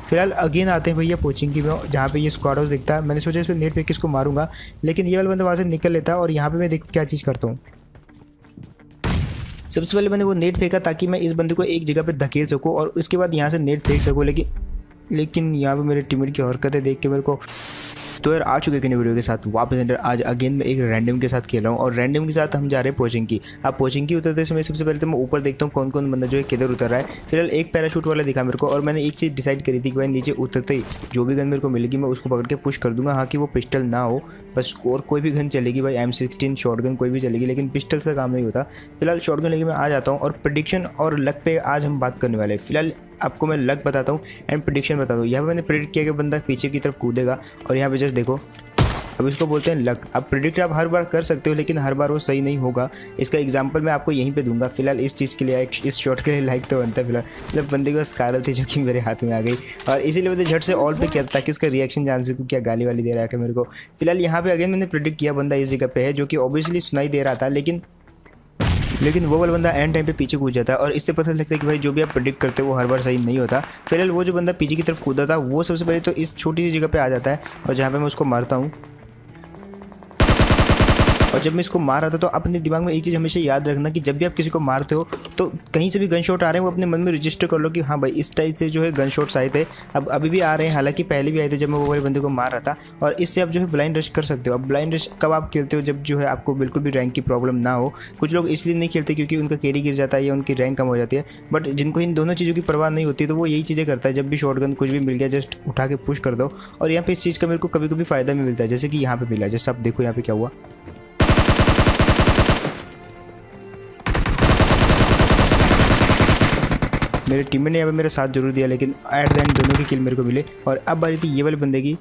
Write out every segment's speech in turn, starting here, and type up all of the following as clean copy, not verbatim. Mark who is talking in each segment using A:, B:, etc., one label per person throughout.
A: फिलहाल अगेन आते हैं भैया कोचिंग की में, जहाँ पे ये स्क्वाड हाउस दिखता है। मैंने सोचा इस पर नेट फेंक के इसको मारूंगा, लेकिन ये वाला बंदा वहाँ से निकल लेता है। और यहाँ पे मैं देखो क्या चीज़ करता हूँ। सबसे पहले मैंने वो नेट फेंका ताकि मैं इस बंदे को एक जगह पे धकेल सकूँ और उसके बाद यहाँ से नेट फेंक सकूँ, लेकिन यहाँ पे मेरे टीममेट की हरकतें देख के मेरे को। तो यार आ चुके हैं वीडियो के साथ वापस एंटर। आज अगेन मैं एक रैंडम के साथ खेल रहा हूँ और रैंडम के साथ हम जा रहे हैं पोचिंग की। अब पोचिंग की उतरते समय सबसे पहले तो मैं ऊपर देखता हूँ कौन कौन बंदा जो है किधर उतर रहा है। फिलहाल एक पैराशूट वाला दिखा मेरे को और मैंने एक चीज़ डिसाइड करी थी कि भाई नीचे उतरते ही जो भी गन मेरे को मिलेगी मैं उसको पकड़ के पुश कर दूंगा। हाँ कि वो पिस्टल ना हो बस, और कोई भी गन चलेगी भाई, M16 शॉटगन कोई भी चलेगी, लेकिन पिस्टल से काम नहीं होता। फिलहाल शॉटगन लेके मैं आ जाता हूँ और प्रेडिक्शन और लक पे आज हम बात करने वाले हैं। फिलहाल आपको मैं लक बताता हूँ एंड प्रेडिक्शन बताता हूँ। यहाँ पे मैंने प्रेडिक्ट किया कि बंदा पीछे की तरफ कूदेगा और यहाँ पे जस्ट देखो, अब इसको बोलते हैं लक। अब प्रेडिक्ट आप हर बार कर सकते हो लेकिन हर बार वो सही नहीं होगा। इसका एग्जांपल मैं आपको यहीं पे दूंगा। फिलहाल इस चीज़ के लिए इस शॉट के लिए लाइक तो बनता है। फिलहाल मतलब बंदे के पास कारल थी जो कि मेरे हाथ में आ गई और इसीलिए मैंने झट से ऑल पे किया ताकि उसका रिएक्शन जान सकूँ क्या गाली वाली दे रहा है मेरे को। फिलहाल यहाँ पे अगेन मैंने प्रेडिक्ट किया बंदा इस जगह पे है, जो कि ऑब्वियसली सुनाई दे रहा था, लेकिन वो वाला बंदा एंड टाइम पे पीछे कूद जाता है और इससे पता लगता है कि भाई जो भी आप प्रेडिक्ट करते हो वो हर बार सही नहीं होता। फिलहाल वो जो बंदा पीछे की तरफ कूदा था वो सबसे पहले तो इस छोटी सी जगह पे आ जाता है और जहाँ पे मैं उसको मारता हूँ। और जब मैं इसको मार रहा था तो अपने दिमाग में एक चीज़ हमेशा याद रखना कि जब भी आप किसी को मारते हो तो कहीं से भी गन शॉट आ रहे हैं वो अपने मन में रजिस्टर कर लो कि हाँ भाई इस टाइप से जो है गन शॉट्स आए थे, अब अभी भी आ रहे हैं, हालांकि पहले भी आए थे जब मैं वो वाले बंदे को मार रहा था। और इससे आप जो है ब्लाइंड रश कर सकते हो। अब ब्लाइंड रश कब आप खेलते हो, जब जो है आपको बिल्कुल भी रैंक की प्रॉब्लम ना हो। कुछ लोग इसलिए नहीं खेलते क्योंकि उनका केडी गिर जाता है या उनकी रैंक कम हो जाती है, बट जिनको इन दोनों चीज़ों की परवाह नहीं होती तो वो यही चीज़ें करता है। जब भी शॉटगन कुछ भी मिल गया जस्ट उठा के पुश कर दो। और यहाँ पे इस चीज़ का मेरे को कभी कभी फ़ायदा भी मिलता है, जैसे कि यहाँ पे मिला। जस्ट आप देखो यहाँ पे क्या हुआ, मेरे टीममेट ने यहाँ पे मेरा साथ जरूर दिया लेकिन एट द एंड दोनों की किल मेरे को मिले। और अब बारी थी ये वाले बंदे की,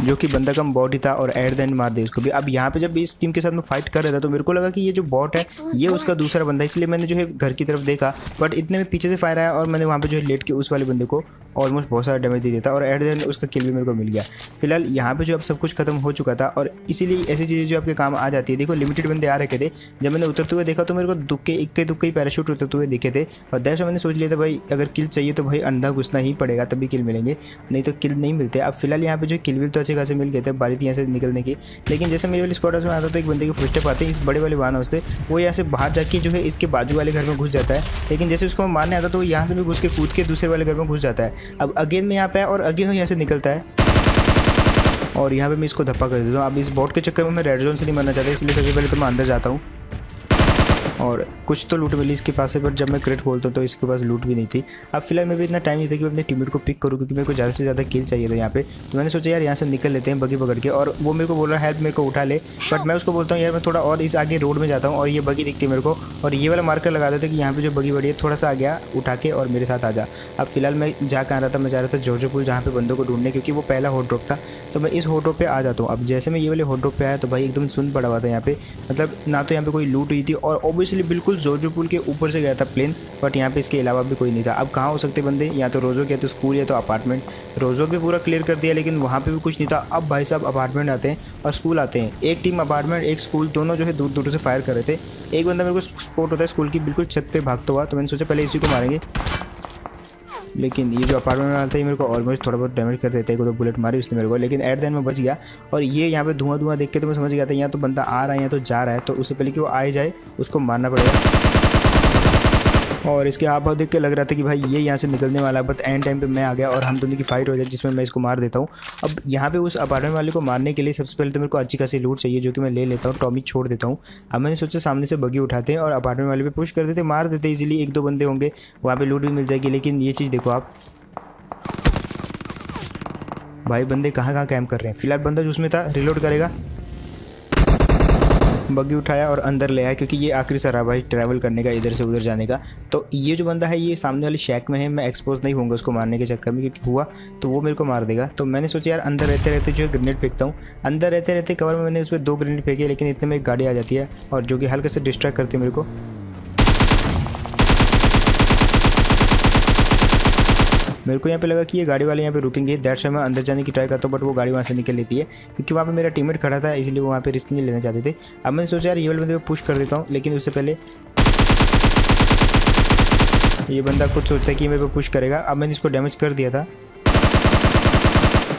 A: जो कि बंदा कम बॉट ही था और एट द एंड मार दे उसको भी। अब यहाँ पे जब इस टीम के साथ मैं फाइट कर रहा था तो मेरे को लगा कि ये जो बॉट है ये उसका दूसरा बंदा है, इसलिए मैंने जो है घर की तरफ देखा, बट इतने में पीछे से फायर आया और मैंने वहाँ पे जो है लेट के उस वाले बंदे को ऑलमोस्ट बहुत सारा डैमेज दे देता और एट द एंड उसका किल भी मेरे को मिल गया। फिलहाल यहाँ पे जो अब सब कुछ खत्म हो चुका था और इसीलिए ऐसी चीज़ें जो आपके काम आ जाती है। देखो लिमिटेड बंदे आ रखे थे, जब मैंने उतरते हुए देखा तो मेरे को इक्के दुक्के ही पैराशूट उतरते हुए दिखे थे और दैट मैंने सोच लिया था भाई अगर किल चाहिए तो भाई अंधा घुसना ही पड़ेगा तभी किल मिलेंगे, नहीं तो किल नहीं मिलते। अब फिलहाल यहाँ पे जो किल विल तो अच्छे खासे मिल गए थे, बारी थी यहाँ से निकलने की। लेकिन जैसे मेरे वाली स्क्वाड हाउस में आता तो एक बंदे के फुटस्टेप आते हैं इस बड़े वाले वाहन हाउस से, वो यहाँ से बाहर जाके जो है इसके बाजू वाले घर में घुस जाता है। लेकिन जैसे उसको मारने आता तो वो यहाँ से भी घुस के कूद के दूसरे वाले घर में घुस जाता है। अब अगेन में यहाँ पे और अगेन यहाँ से निकलता है और यहाँ पे मैं इसको धप्पा कर देता हूँ। अब इस बॉट के चक्कर में मैं रेड जोन से नहीं मरना चाहता, इसलिए सबसे पहले तो मैं अंदर जाता हूँ और कुछ तो लूट मिली इसके पास से, बट जब मैं क्रेट खोलता हूँ तो इसके पास लूट भी नहीं थी। अब फिलहाल मैं भी इतना टाइम नहीं था कि मैं अपने टीममेट को पिक करूँ क्योंकि मेरे को ज़्यादा से ज़्यादा किल चाहिए था यहाँ पे। तो मैंने सोचा यार यहाँ से निकल लेते हैं बगी पकड़ के, और वो मेरे को बोल रहा है हेल्प मेरे को उठा ले, बट मैं उसको बोलता हूँ यार मैं थोड़ा और इस आगे रोड में जाता हूँ और ये बगी दिखती है मेरे को और ये वाला मार्कर लगा देते कि यहाँ पे जो बगी बड़ी है थोड़ा सा आ गया उठा के और मेरे साथ आ जा। अब फिलहाल मैं जा कहाँ रहा था, मैं जा रहा था जॉर्जो पुल जहाँ पे बंदों को ढूंढने, क्योंकि वो पहला हॉट ड्रॉप था। तो मैं इस हॉट ड्रॉप पे आ जाता हूँ। अब जैसे मैं ये वाले हॉट ड्रॉप पे आया तो भाई एकदम सुन पड़ा हुआ था यहाँ पे, मतलब ना तो यहाँ पे कोई लूट हुई थी और ऑब्वियसली बिल्कुल जॉर्जो पुल के ऊपर से गया था प्लेन, बट यहाँ पे इसके अलावा भी कोई नहीं था। अब कहाँ हो सकते बंदे, या तो रोजोक या तो स्कूल या तो अपार्टमेंट। रोजोक भी पूरा क्लियर कर दिया लेकिन वहाँ पे भी कुछ नहीं था। अब भाई साहब अपार्टमेंट आते हैं और स्कूल आते हैं, एक टीम अपार्टमेंट एक स्कूल दोनों जो है दूर दूर से फायर कर रहे थे। एक बंदा मेरे को स्पॉट होता है स्कूल की बिल्कुल छत पे भागता हुआ, तो मैंने सोचा पहले इसी को मारेंगे, लेकिन ये जो अपार्टमेंट वाला था ये मेरे को ऑलमोस्ट थोड़ा बहुत डैमेज कर देता है। एक दो बुलेट मारी उसने मेरे को, लेकिन एट द एंड में बच गया। और ये यहाँ पे धुआं देख के तो मैं समझ गया था यहाँ तो बंदा आ रहा है या तो जा रहा है, तो उससे पहले कि वो आए जाए उसको मारना पड़ेगा। और इसके आप देख के लग रहा था कि भाई ये यहाँ से निकलने वाला है, बट एंड टाइम पे मैं आ गया और हम दोनों की फाइट हो जाए जिसमें मैं इसको मार देता हूँ। अब यहाँ पे उस अपार्टमेंट वाले को मारने के लिए सबसे पहले तो मेरे को अच्छी खासी लूट चाहिए जो कि मैं ले लेता हूँ, टॉमी छोड़ देता हूँ। अब मैंने सोचा सामने से बगी उठाते हैं और अपार्टमेंट वाले पे पुश कर देते, मार देते इजीली, एक दो बंदे होंगे वहाँ पे लूट भी मिल जाएगी। लेकिन ये चीज़ देखो आप भाई बंदे कहाँ कैंप कर रहे हैं। फिलहाल बंदा जो उसमें था रिलोड करेगा, बग्गी उठाया और अंदर ले आया क्योंकि ये आखिरी सा रहा भाई ट्रैवल करने का, इधर से उधर जाने का। तो ये जो बंदा है ये सामने वाली शैक में है, मैं एक्सपोज नहीं होऊंगा उसको मारने के चक्कर में, क्योंकि हुआ तो वो मेरे को मार देगा। तो मैंने सोचा यार अंदर रहते रहते जो है ग्रेनेड फेंकता हूँ। अंदर रहते रहते कवर में मैंने उस पर 2 ग्रेनेड फेंके, लेकिन इतने में एक गाड़ी आ जाती है और जो कि हल्के से डिस्ट्रैक्ट करती है मेरे को। मेरे को यहाँ पे लगा कि ये गाड़ी वाले यहाँ पे रुकेंगे, दैट्स व्हाई मैं अंदर जाने की ट्राई करता हूँ, बट वो गाड़ी वहाँ से निकल लेती है क्योंकि वहाँ पे मेरा टीममेट खड़ा था, इसलिए वो वहाँ पे रिस्क नहीं लेना चाहते थे। अब मैंने सोचा यार ये वाले बंदे पे पुश कर देता हूँ, लेकिन उससे पहले ये बंदा खुद सोचता है कि मेरे पे पुश करेगा। अब मैंने इसको डैमेज कर दिया था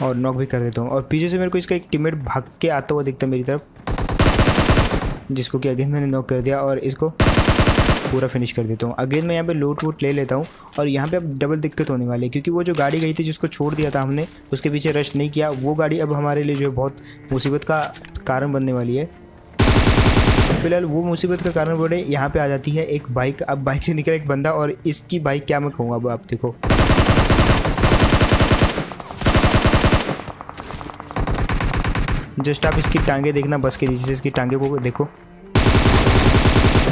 A: और नॉक भी कर देता हूँ। और पीछे से मेरे को इसका एक टीममेट भाग के आता हुआ दिखता है मेरी तरफ, जिसको कि अगेन मैंने नॉक कर दिया और इसको पूरा फिनिश कर देता हूँ। अगेन मैं यहाँ पे लूट वूट ले लेता हूँ और यहाँ पे अब डबल दिक्कत होने वाली है, क्योंकि वो जो गाड़ी गई थी जिसको छोड़ दिया था हमने, उसके पीछे रश नहीं किया, वो गाड़ी अब हमारे लिए जो है बहुत मुसीबत का कारण बनने वाली है। फिलहाल वो मुसीबत का कारण बोले यहाँ पे आ जाती है एक बाइक। अब बाइक से निकला एक बंदा और इसकी बाइक क्या मैं कहूँगा, अब आप देखो। जस्ट आप इसकी टांगे देखना, बस के नीचे से इसकी टांगे को देखो,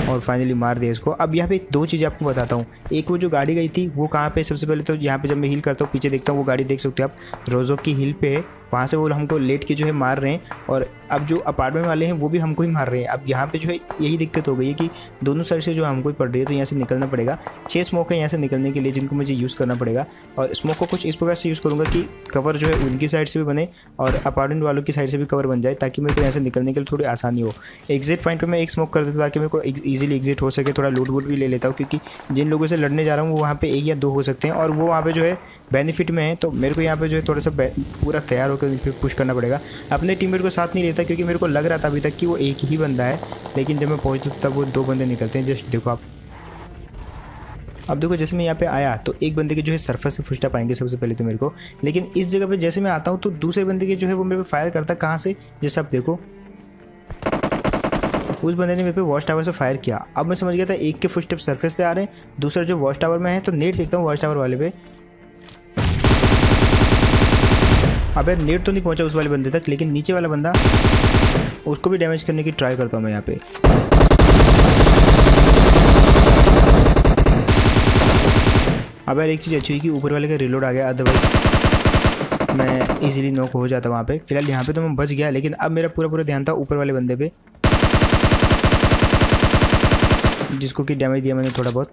A: और फाइनली मार दिया इसको। अब यहाँ पे दो चीज़ें आपको बताता हूँ। एक वो जो गाड़ी गई थी वो कहाँ पे, सबसे पहले तो यहाँ पे जब मैं हील करता हूँ पीछे देखता हूँ वो गाड़ी देख सकते हो आप, रोज़ो की हिल पे है, वहाँ से वो हमको लेट के जो है मार रहे हैं। और अब जो अपार्टमेंट वाले हैं वो भी हमको ही मार रहे हैं। अब यहाँ पे जो है यही दिक्कत हो गई है कि दोनों साइड से जो हमको ही पड़ रही है, तो यहाँ से निकलना पड़ेगा। 6 स्मोक है यहाँ से निकलने के लिए जिनको मुझे यूज़ करना पड़ेगा। और स्मोक को कुछ इस प्रकार से यूज़ करूँगा कि कवर जो है उनकी साइड से भी बने और अपार्टमेंट वालों की साइड से भी कवर बन जाए, ताकि मेरे को यहाँ से निकलने के लिए थोड़ी आसानी हो। एग्जिट पॉइंट पर मैं एक स्मोक कर देता ताकि मेरे को ईजिली एग्जिट हो सके। थोड़ा लूट वूट भी ले लेता हूँ, क्योंकि जिन लोगों से लड़ने जा रहा हूँ वो वहाँ पे 1 या 2 हो सकते हैं और वो वहाँ पे जो है बेनिफिट में है। तो मेरे को यहाँ पे जो है थोड़ा सा पूरा तैयार होकर फिर पुश करना पड़ेगा। अपने टीममेट को साथ नहीं लेता, क्योंकि मेरे को लग रहा था अभी तक कि वो एक ही बंदा है, लेकिन जब मैं पहुँचता तब वो 2 बंदे निकलते हैं। जस्ट देखो आप। अब देखो जैसे मैं यहाँ पे आया तो एक बंदे के जो है सरफेस से फुस्टा पाएंगे सबसे पहले तो मेरे को, लेकिन इस जगह पे जैसे मैं आता हूँ तो दूसरे बंदे के जो है वो मेरे पे फायर करता। कहाँ से, जैसे आप देखो उस बंदे ने मेरे पे वॉच टावर से फायर किया। अब मैं समझ गया था एक के फुटस्टेप सरफेस से आ रहे हैं, दूसरा जो वॉच टावर में है, तो नेट फेंकता हूँ वॉच टावर वाले पे। अब यार नेट तो नहीं पहुंचा उस वाले बंदे तक, लेकिन नीचे वाला बंदा, उसको भी डैमेज करने की ट्राई करता हूँ मैं यहाँ पे। अब यार एक चीज़ अच्छी हुई कि ऊपर वाले का रिलोड आ गया, अदरवाइज मैं इजीली नॉक हो जाता वहाँ पे। फिलहाल यहाँ पे तो मैं बच गया, लेकिन अब मेरा पूरा ध्यान था ऊपर वाले बंदे पे, जिसको कि डैमेज दिया मैंने थोड़ा बहुत,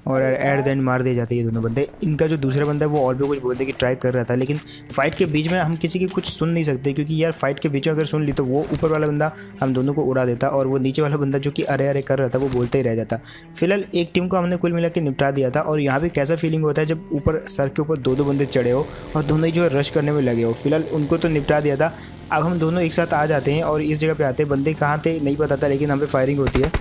A: और एट द एंड मार दिए जाते हैं ये दोनों बंदे। इनका जो दूसरा बंदा है वो और भी कुछ बोलने की ट्राई कर रहा था, लेकिन फाइट के बीच में हम किसी की कुछ सुन नहीं सकते, क्योंकि यार फाइट के बीच में अगर सुन ली तो वो ऊपर वाला बंदा हम दोनों को उड़ा देता और वो नीचे वाला बंदा जो कि अरे अरे कर रहा था वो बोलते ही रह जाता। फिलहाल एक टीम को हमने कुल मिला के निपटा दिया था। और यहाँ पे कैसा फीलिंग होता है जब ऊपर सर के ऊपर 2-2 बंदे चढ़े हो और दोनों ही जो है रश करने में लगे हो। फिलहाल उनको तो निपटा दिया था। अब हम दोनों एक साथ आ जाते हैं और इस जगह पे आते हैं। बंदे कहाँ थे नहीं पता था, लेकिन हम पे फायरिंग होती है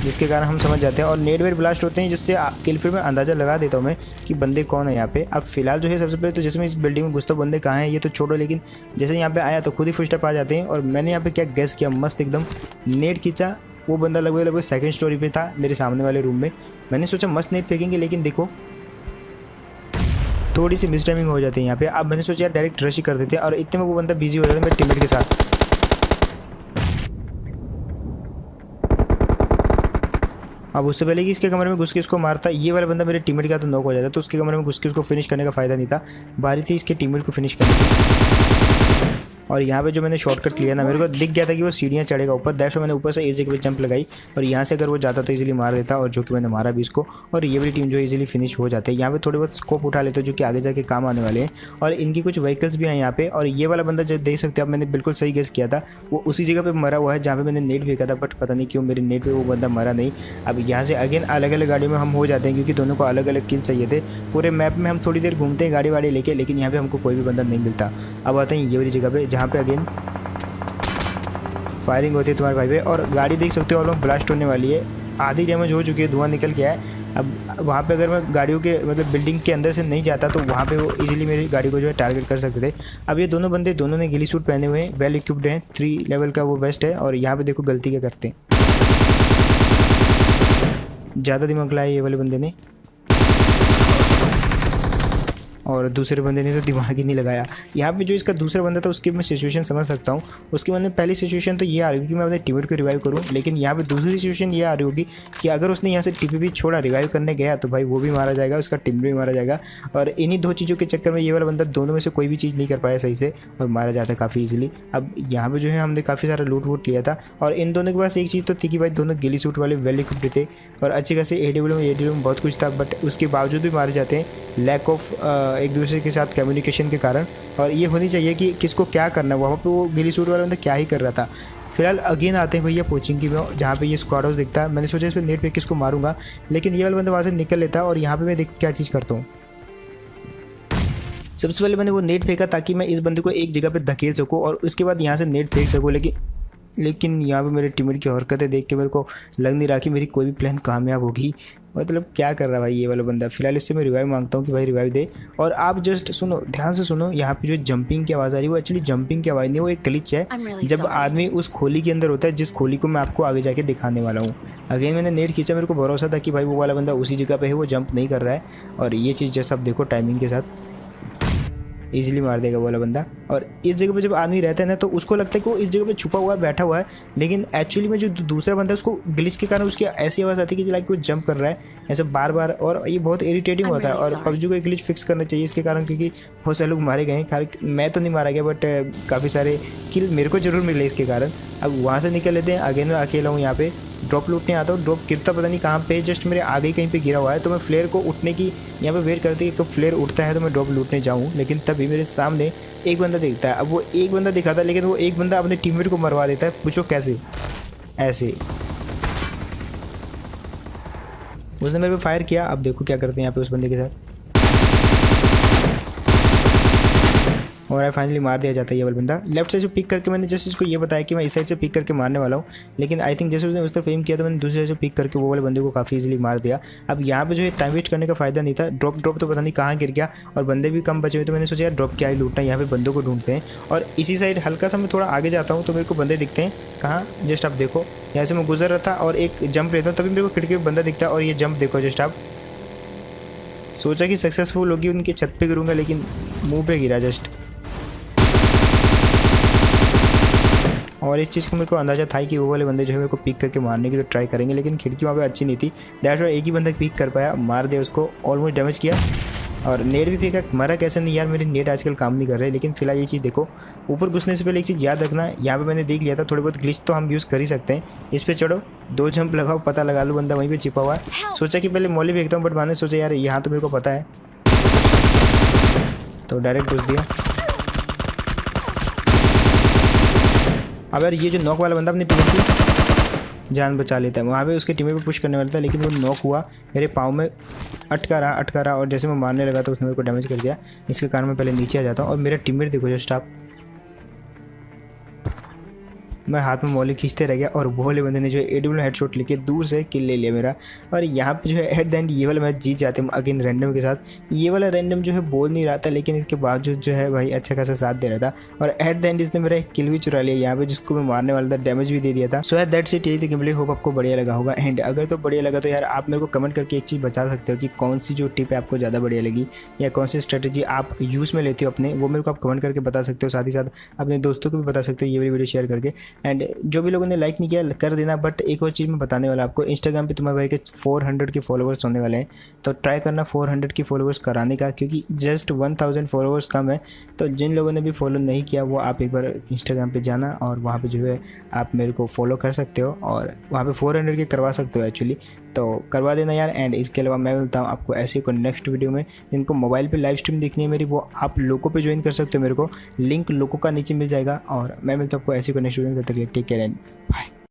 A: जिसके कारण हम समझ जाते हैं और नेट वेट ब्लास्ट होते हैं, जिससे किल फिर में अंदाज़ा लगा देता हूँ मैं कि बंदे कौन है यहाँ पे। अब फिलहाल जो है सबसे पहले तो जैसे मैं इस बिल्डिंग में घुसता हूँ बंदे कहाँ हैं ये तो छोड़ो, लेकिन जैसे यहाँ पे आया तो खुद ही फुटस्टेप आ जाते हैं। और मैंने यहाँ पे क्या गैस किया, मस्त एकदम नेट खींचा। वो बंदा लगभग 2nd स्टोरी पे था मेरे सामने वाले रूम में। मैंने सोचा मस्त नेट फेंकेंगे, लेकिन देखो थोड़ी सी मिस टाइमिंग हो जाती है यहाँ पे। अब मैंने सोचा यार डायरेक्ट रश ही कर देते हैं, और इतने में वो बंदा बिजी हो जाता है मेरे टीममेट के साथ। अब उससे पहले कि इसके कमरे में घुस के इसको मारता, ये वाला बंदा मेरे टीममेट का तो नॉक हो जाता, तो उसके कमरे में घुस के उसको फिनिश करने का फ़ायदा नहीं था। बारी थी इसके टीममेट को फिनिश करने की। और यहाँ पे जो मैंने शॉर्टकट लिया ना, मेरे को दिख गया था कि वो सीढ़ियाँ चढ़ेगा ऊपर, दैट मैंने ऊपर से इस जगह पे जंप लगाई और यहाँ से अगर वो जाता तो इजीली मार देता, और जो कि मैंने मारा भी इसको। और ये वाली टीम जो है इजीली फिनिश हो जाते हैं। यहाँ पे थोड़े बहुत स्कोप उठा लेते हैं जो कि आगे जाके काम आने वाले हैं, और इनकी कुछ व्हीकल्स भी हैं यहाँ पे। और ये वाला बंदा जो देख सकते हो आप, मैंने बिल्कुल सही गेस किया था, वो उसी जगह पर मरा हुआ है जहाँ पे मैंने नेट फेंका था, बट पता नहीं क्यों मेरे नेट पर वो बंदा मरा नहीं। अब यहाँ से अगेन अलग अलग गाड़ी में हम हो जाते हैं, क्योंकि दोनों को अलग अलग किल चाहिए थे। पूरे मैप में हम थोड़ी देर घूमते हैं गाड़ी वाड़ी लेके, लेकिन यहाँ पे हमको कोई भी बंदा नहीं मिलता। अब आते हैं ये वाली जगह पे जहाँ पे अगेन फायरिंग होती है तुम्हारे भाई पे, और गाड़ी देख सकते हो ऑलमोस्ट ब्लास्ट होने वाली है, आधी डैमेज हो चुकी है, धुआं निकल गया है। अब वहाँ पे अगर मैं गाड़ियों के मतलब बिल्डिंग के अंदर से नहीं जाता तो वहाँ पे वो इजीली मेरी गाड़ी को जो है टारगेट कर सकते थे। अब ये दोनों बंदे दोनों ने गिली सूट पहने हुए हैं, वेल इक्विप्ड हैं, 3 लेवल का वो वेस्ट है। और यहाँ पे देखो गलती क्या करते हैं, ज़्यादा दिमाग लाया ये वाले बंदे ने, और दूसरे बंदे ने तो दिमाग ही नहीं लगाया। यहाँ पे जो इसका दूसरा बंदा था उसकी मैं सिचुएशन समझ सकता हूँ। उसकी मैंने पहली सिचुएशन तो ये आ रही होगी कि मैं अपने टीममेट को रिवाइव करूँ, लेकिन यहाँ पे दूसरी सिचुएशन ये आ रही होगी कि अगर उसने यहाँ से टीपी भी छोड़ा रिवाइव करने गया तो भाई वो भी मारा जाएगा, उसका टीम भी मारा जाएगा। और इन्हीं 2 चीज़ों के चक्कर में ये वाला बंदा दोनों में से कोई भी चीज़ नहीं कर पाया सही से और मारा जाता है काफ़ी ईजिली। अब यहाँ पर जो है हमने काफ़ी सारा लूट वूट लिया था, और इन दोनों के पास एक चीज़ तो थी कि भाई दोनों गिली सूट वाले वेल इक्विप्ड थे और अच्छे खासे AW में बहुत कुछ था, बट उसके बावजूद भी मारे जाते हैं लैक ऑफ एक दूसरे के साथ कम्युनिकेशन के कारण। और ये होनी चाहिए कि किसको क्या करना है, वहाँ पे वो गिली सूट वाला बंदा क्या ही कर रहा था। फिलहाल अगेन आते हैं भैया पोचिंग की में, जहाँ पे ये स्क्वाड हाउस दिखता है। मैंने सोचा इस पर नेट फेंक के इसको मारूंगा, लेकिन ये वाला बंदा वहाँ से निकल लेता है। और यहाँ पे मैं देखो क्या चीज़ करता हूँ। सबसे पहले मैंने वो नेट फेंका ताकि मैं इस बंदे को एक जगह पे धकेल सकूँ और उसके बाद यहाँ से नेट फेंक सकूँ, लेकिन यहाँ पे मेरे टीममेट की हरकतें देख के मेरे को लग नहीं रहा कि मेरी कोई भी प्लान कामयाब होगी। मतलब क्या कर रहा है भाई ये वाला बंदा। फिलहाल इससे मैं रिवाइव मांगता हूँ कि भाई रिवाइव दे। और आप जस्ट सुनो, ध्यान से सुनो, यहाँ पे जो जंपिंग की आवाज़ आ रही है वो एक्चुअली जंपिंग की आवाज़ नहीं, वो एक ग्लिच है जब आदमी उस खोली के अंदर होता है, जिस खोली को मैं आपको आगे जाके दिखाने वाला हूँ। अगेन मैंने नेट खींचा, मेरे को भरोसा था कि भाई वो वाला बंदा उसी जगह पे है, वो जंप नहीं कर रहा है। और ये चीज़ जैसा आप देखो टाइमिंग के साथ इजीली मार देगा वो वाला बंदा। और इस जगह पे जब आदमी रहता है ना तो उसको लगता है कि वो इस जगह पे छुपा हुआ है, बैठा हुआ है, लेकिन एक्चुअली में जो दूसरा बंदा है उसको ग्लिच के कारण उसकी ऐसी आवाज़ आती है कि लाइक वो जंप कर रहा है ऐसे बार बार। और ये बहुत इरिटेटिंग होता है। और पबजी को एक ग्लिच फिक्स करना चाहिए इसके कारण, क्योंकि बहुत सारे लोग मारे गए हैं। मैं तो नहीं मारा गया, बट काफ़ी सारे किल मेरे को जरूर मिले इसके कारण। अब वहाँ से निकल लेते हैं। अगेन मैं अकेला हूँ यहाँ पे, ड्रॉप लूटने आता हूँ। ड्रॉप गिरता पता नहीं कहाँ पे, जस्ट मेरे आगे ही कहीं पे गिरा हुआ है। तो मैं फ्लेयर को उठने की यहाँ पे वेट करती है कि कब फ्लेयर उठता है तो मैं ड्रॉप लूटने जाऊँ। लेकिन तभी मेरे सामने एक बंदा दिखता है। अब वो एक बंदा दिखा था, लेकिन वो एक बंदा अपने टीममेट को मरवा देता है। पूछो कैसे? ऐसे उसने मेरे पे फायर किया। अब देखो क्या करते हैं यहाँ पे उस बंदे के साथ, और फाइनली मार दिया जाता है ये वाला बंदा। लेफ्ट साइड से पिक करके मैंने जस्ट इसको ये बताया कि मैं इस साइड से पिक करके मारने वाला हूँ, लेकिन आई थिंक जैसे उसने उस तरफ एम किया तो मैंने दूसरी साइड से पिक करके वो वाले बंदे को काफ़ी इजीली मार दिया। अब यहाँ पे जो है टाइम वेस्ट करने का फायदा नहीं था। ड्रॉप तो पता नहीं कहाँ गिर गया और बंदे भी कम बचे हुए, तो मैंने सोचा यार ड्रॉप क्या ही लूटना है, यहाँ पे बंदों को ढूंढते हैं। और इसी साइड हल्का सा मैं थोड़ा आगे जाता हूँ तो मेरे को बंदे दिखते हैं। कहाँ? जस्ट आप देखो, यहाँ से मैं गुजर रहा था और एक जंप लेता हूँ तभी मेरे को खिड़की में बंदा दिखता है। और ये जंप देखो जस्ट आप, सोचा कि सक्सेसफुल होगी, उनके छत पे गिरूंगा लेकिन मुँह पे गिरा जस्ट। और इस चीज़ को मेरे को अंदाजा था कि वो वाले बंदे जो है मेरे को पिक करके मारने की तो ट्राई करेंगे, लेकिन खिड़की वहाँ पे अच्छी नहीं थी। दैट्स व्हाई एक ही बंदा पिक कर पाया, मार दिया उसको, ऑलमोस्ट डैमेज किया। और नेट भी फेंका, मरा कैसे नहीं यार, मेरे नेट आजकल काम नहीं कर रहे। लेकिन फिलहाल ये चीज़ देखो, ऊपर घुसने से पहले एक चीज़ याद रखना, यहाँ पे मैंने देख लिया था थोड़े बहुत ग्लिच तो हम यूज़ कर ही सकते हैं। इस पर चढ़ो, 2 जंप लगाओ, पता लगा लो बंदा वहीं पर छिपा हुआ है। सोचा कि पहले मॉली फेंकता हूँ, बट मैंने सोचा यार यहाँ तो मेरे को पता है, तो डायरेक्ट घुस दिया। अब यार ये जो नॉक वाला बंदा अपनी टीम की जान बचा लेता है, वहाँ पे उसके टीम पे पुश करने वाला था, लेकिन वो नॉक हुआ, मेरे पाँव में अटका रहा और जैसे मैं मारने लगा तो उसने मेरे को डैमेज कर दिया। इसके कारण मैं पहले नीचे आ जाता हूँ। और मेरा टीममेट देखो जस्ट आप, मैं हाथ में मॉली खींचते रह गया और वो वाले बंदे ने जो है एडब्ल्यू हेडशॉट लेके दूर से किल ले लिया मेरा। और यहाँ पे जो है एट द एंड ये वाला मैच जीत जाते हैं अगेन रैंडम के साथ। ये वाला रैंडम जो है बोल नहीं रहा था, लेकिन इसके बावजूद जो है भाई अच्छा खासा साथ दे रहा था। और एट द एंड इसने मेरा एक किल भी चुरा लिया यहाँ पे, जिसको मैं मारने वाला था, डैमेज भी दे दिया था। सो यार दैट्स इट, यही थी गेमप्ले। होप आपको बढ़िया लगा होगा। एंड अगर तो बढ़िया लगा तो यार आप मेरे को कमेंट करके एक चीज़ बता सकते हो कि कौन सी जो टिप है आपको ज़्यादा बढ़िया लगी, या कौन सी स्ट्रेटेजी आप यूज़ में लेते हो अपने, वो मेरे को आप कमेंट करके बता सकते हो। साथ ही साथ अपने दोस्तों को भी बता सकते हो ये वाली वीडियो शेयर करके। एंड जो भी लोगों ने लाइक नहीं किया कर देना। बट एक और चीज़ मैं बताने वाला आपको, इंस्टाग्राम पे तुम्हारे भाई के 400 के फॉलोअर्स होने वाले हैं, तो ट्राई करना 400 के फॉलोअर्स कराने का, क्योंकि जस्ट 1000 फॉलोअर्स कम है। तो जिन लोगों ने भी फॉलो नहीं किया वो आप एक बार इंस्टाग्राम पे जाना और वहाँ पे जो है आप मेरे को फॉलो कर सकते हो और वहाँ पे 400 के करवा सकते हो एक्चुअली, तो करवा देना यार। एंड इसके अलावा मैं मिलता हूँ आपको ऐसे को नेक्स्ट वीडियो में। जिनको मोबाइल पे लाइव स्ट्रीम देखनी है मेरी, वो आप लोगों पे ज्वाइन कर सकते हो, मेरे को लिंक लोगों का नीचे मिल जाएगा। और मैं मिलता हूँ आपको ऐसे को नेक्स्ट वीडियो में। तब तक टेक केयर एंड बाय।